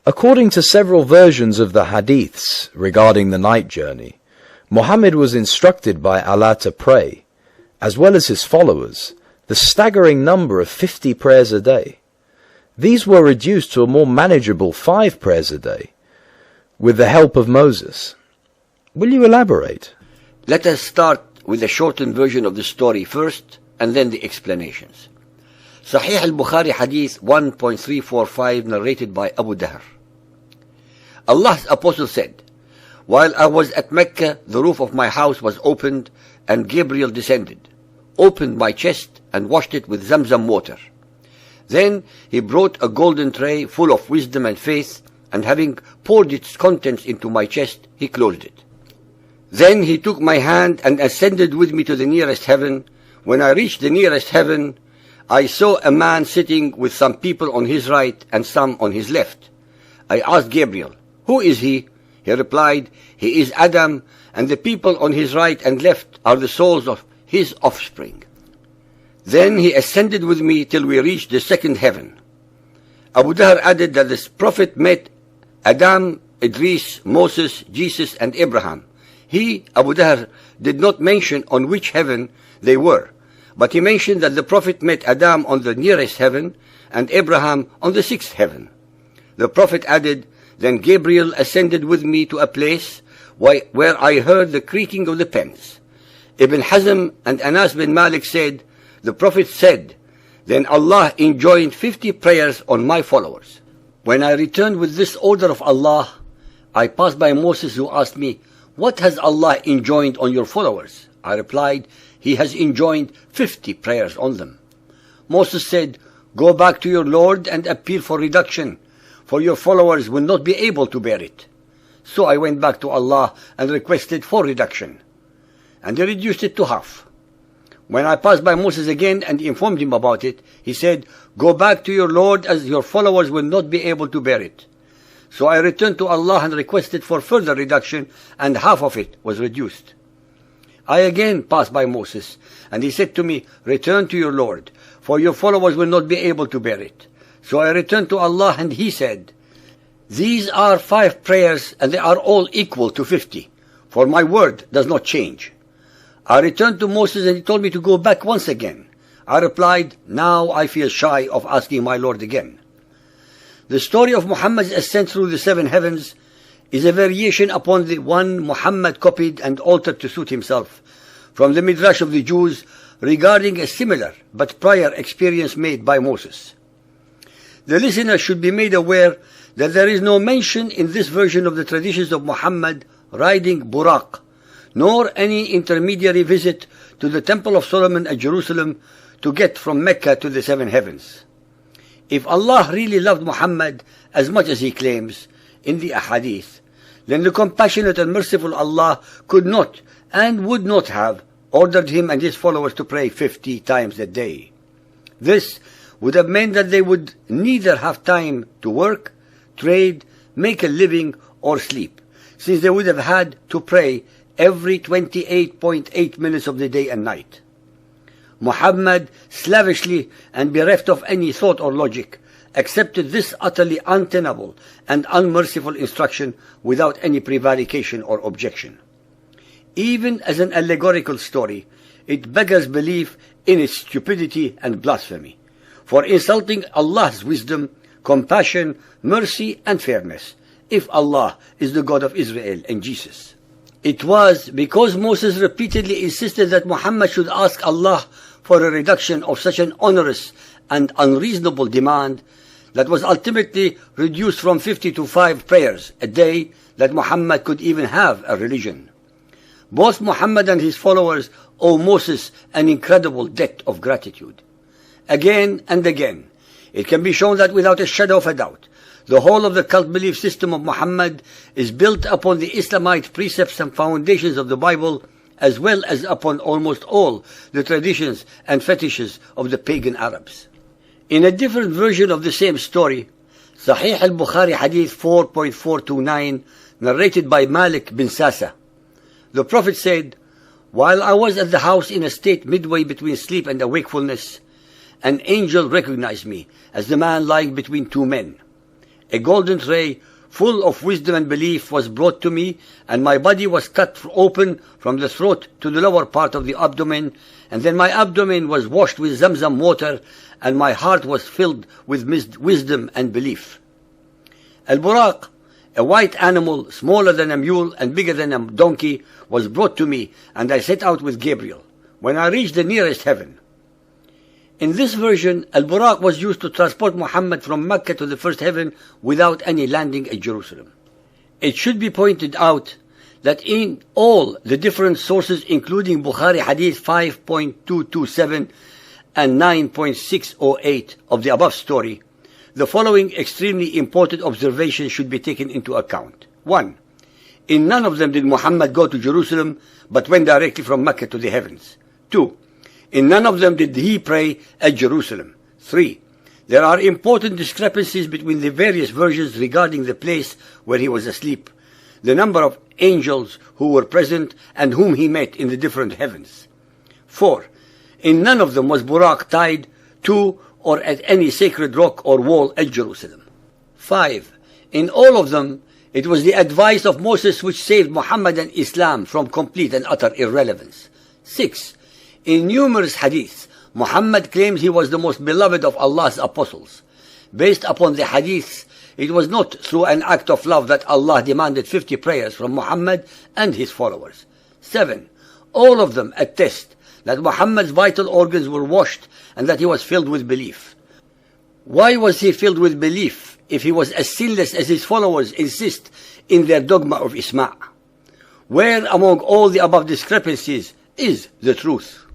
According to several versions of the hadiths regarding the night journey, Muhammad was instructed by Allah to pray, as well as his followers, the staggering number of 50 prayers a day. These were reduced to a more manageable 5 prayers a day, with the help of Moses. Will you elaborate? Let us start with the shortened version of the story first, and then the explanations. Sahih al-Bukhari Hadith 1.345, narrated by Abu Dahr. Allah's Apostle said, "While I was at Mecca, the roof of my house was opened, and Gabriel descended, opened my chest, and washed it with Zamzam water. Then he brought a golden tray full of wisdom and faith, and having poured its contents into my chest, he closed it. Then he took my hand and ascended with me to the nearest heaven. When I reached the nearest heaven, I saw a man sitting with some people on his right and some on his left. I asked Gabriel, 'Who is he?' He replied, 'He is Adam, and the people on his right and left are the souls of his offspring.' Then he ascended with me till we reached the second heaven." Abu Dahr added that this prophet met Adam, Idris, Moses, Jesus, and Abraham. He, Abu Dahr, did not mention on which heaven they were, but he mentioned that the prophet met Adam on the nearest heaven and Abraham on the sixth heaven. The prophet added, "Then Gabriel ascended with me to a place where I heard the creaking of the pens." Ibn Hazm and Anas bin Malik said, "The prophet said, then Allah enjoined 50 prayers on my followers. When I returned with this order of Allah, I passed by Moses, who asked me, 'What has Allah enjoined on your followers?' I replied, 'He has enjoined 50 prayers on them.' Moses said, 'Go back to your Lord and appeal for reduction, for your followers will not be able to bear it.' So I went back to Allah and requested for reduction, and he reduced it to half. When I passed by Moses again and informed him about it, he said, 'Go back to your Lord, as your followers will not be able to bear it.' So I returned to Allah and requested for further reduction, and half of it was reduced. I again passed by Moses, and he said to me, 'Return to your Lord, for your followers will not be able to bear it.' So I returned to Allah, and he said, 'These are 5 prayers, and they are all equal to 50, for my word does not change.' I returned to Moses, and he told me to go back once again. I replied, 'Now I feel shy of asking my Lord again.'" The story of Muhammad's ascent through the 7 heavens is a variation upon the one Muhammad copied and altered to suit himself from the Midrash of the Jews regarding a similar but prior experience made by Moses. The listener should be made aware that there is no mention in this version of the traditions of Muhammad riding Buraq, nor any intermediary visit to the Temple of Solomon at Jerusalem to get from Mecca to the 7 heavens. If Allah really loved Muhammad as much as he claims in the ahadith, then the compassionate and merciful Allah could not and would not have ordered him and his followers to pray 50 times a day. This would have meant that they would neither have time to work, trade, make a living, or sleep, since they would have had to pray every 28.8 minutes of the day and night. Muhammad, slavishly and bereft of any thought or logic, accepted this utterly untenable and unmerciful instruction without any prevarication or objection. Even as an allegorical story, it beggars belief in its stupidity and blasphemy, for insulting Allah's wisdom, compassion, mercy, and fairness, if Allah is the God of Israel and Jesus. It was because Moses repeatedly insisted that Muhammad should ask Allah for a reduction of such an onerous and unreasonable demand that was ultimately reduced from 50 to 5 prayers a day that Muhammad could even have a religion. Both Muhammad and his followers owe Moses an incredible debt of gratitude. Again and again, it can be shown that without a shadow of a doubt, the whole of the cult belief system of Muhammad is built upon the Islamite precepts and foundations of the Bible, as well as upon almost all the traditions and fetishes of the pagan Arabs. In a different version of the same story, Sahih al-Bukhari Hadith 4.429, narrated by Malik bin Sasa, the Prophet said, "While I was at the house in a state midway between sleep and wakefulness, an angel recognized me as the man lying between 2 men. a golden tray full of wisdom and belief was brought to me, and my body was cut open from the throat to the lower part of the abdomen, and then my abdomen was washed with Zamzam water, and my heart was filled with wisdom and belief. Al-Buraq, a white animal smaller than a mule and bigger than a donkey, was brought to me, and I set out with Gabriel. When I reached the nearest heaven, in this version, Al-Buraq was used to transport Muhammad from Mecca to the first heaven without any landing at Jerusalem. It should be pointed out that in all the different sources, including Bukhari Hadith 5.227 and 9.608 of the above story, the following extremely important observations should be taken into account. 1. In none of them did Muhammad go to Jerusalem, but went directly from Mecca to the heavens. 2. In none of them did he pray at Jerusalem. 3. There are important discrepancies between the various versions regarding the place where he was asleep, the number of angels who were present and whom he met in the different heavens. 4. In none of them was Buraq tied to or at any sacred rock or wall at Jerusalem. 5. In all of them, it was the advice of Moses which saved Muhammad and Islam from complete and utter irrelevance. 6. In numerous hadiths, Muhammad claims he was the most beloved of Allah's apostles. Based upon the hadiths, it was not through an act of love that Allah demanded 50 prayers from Muhammad and his followers. 7. All of them attest that Muhammad's vital organs were washed and that he was filled with belief. Why was he filled with belief if he was as sinless as his followers insist in their dogma of Isma'? Where among all the above discrepancies is the truth?